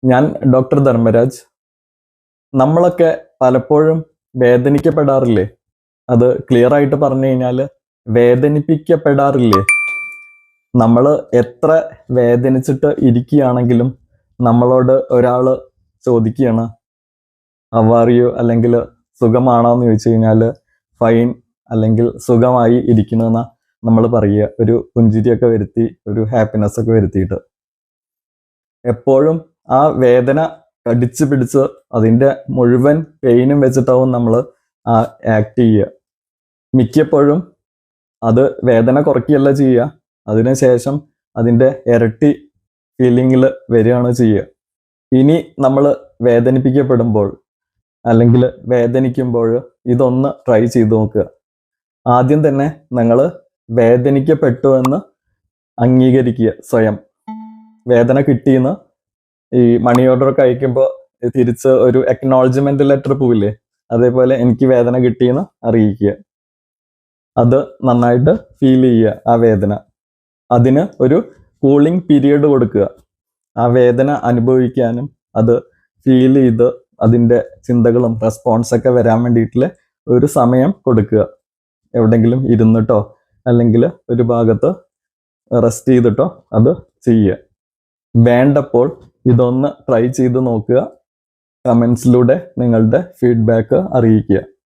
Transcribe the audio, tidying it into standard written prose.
ഞാൻ ഡോക്ടർ ധർമ്മരാജ്. നമ്മളൊക്കെ പലപ്പോഴും വേദനിക്കപ്പെടാറില്ലേ? അത് ക്ലിയർ ആയിട്ട് പറഞ്ഞു കഴിഞ്ഞാൽ വേദനിപ്പിക്കപ്പെടാറില്ലേ? നമ്മൾ എത്ര വേദനിച്ചിട്ട് ഇരിക്കുകയാണെങ്കിലും നമ്മളോട് ഒരാൾ ചോദിക്കുകയാണ് ഹൗ ആർ യു അല്ലെങ്കിൽ സുഖമാണോ എന്ന് ചോദിച്ചു കഴിഞ്ഞാൽ ഫൈൻ അല്ലെങ്കിൽ സുഖമായി ഇരിക്കണമെന്ന നമ്മൾ പറയുക, ഒരു പുഞ്ചിരിയൊക്കെ വരുത്തി, ഒരു ഹാപ്പിനെസ് ഒക്കെ വരുത്തിയിട്ട്. എപ്പോഴും ആ വേദന കടിച്ചു പിടിച്ച് അതിൻ്റെ മുഴുവൻ പെയിനും വെച്ചിട്ടാവും നമ്മൾ ആ ആക്ട് ചെയ്യുക. മിക്കപ്പോഴും അത് വേദന കുറയ്ക്കുകയല്ല ചെയ്യുക, അതിനുശേഷം അതിൻ്റെ ഇരട്ടി ഫീലിങ്ങിൽ വരികയാണ് ചെയ്യുക. ഇനി നമ്മൾ വേദനിപ്പിക്കപ്പെടുമ്പോൾ അല്ലെങ്കിൽ വേദനിക്കുമ്പോൾ ഇതൊന്ന് ട്രൈ ചെയ്ത് നോക്കുക. ആദ്യം തന്നെ നിങ്ങൾ വേദനിക്കപ്പെട്ടു എന്ന് അംഗീകരിക്കുക. സ്വയം വേദന കിട്ടിയെന്ന് ഈ മണി ഓർഡർ ഒക്കെ അയക്കുമ്പോൾ തിരിച്ച് ഒരു അക്നോളജ്മെന്റ് ലെറ്റർ പോവില്ലേ, അതേപോലെ എനിക്ക് വേദന കിട്ടിയെന്ന് അറിയിക്കുക. അത് നന്നായിട്ട് ഫീൽ ചെയ്യുക ആ വേദന. അതിന് ഒരു കൂളിംഗ് പീരിയഡ് കൊടുക്കുക. ആ വേദന അനുഭവിക്കാനും അത് ഫീൽ ചെയ്ത് അതിൻ്റെ ചിന്തകളും റെസ്പോൺസൊക്കെ വരാൻ വേണ്ടിയിട്ടുള്ള ഒരു സമയം കൊടുക്കുക. എവിടെങ്കിലും ഇരുന്നിട്ടോ അല്ലെങ്കിൽ ഒരു ഭാഗത്ത് റെസ്റ്റ് ചെയ്തിട്ടോ അത് ചെയ്യുക. വേണ്ടപ്പോൾ ഇതൊന്ന് ട്രൈ ചെയ്ത് നോക്കുക. കമൻസിലൂടെ നിങ്ങളുടെ ഫീഡ്ബാക്ക് അറിയിക്കുക.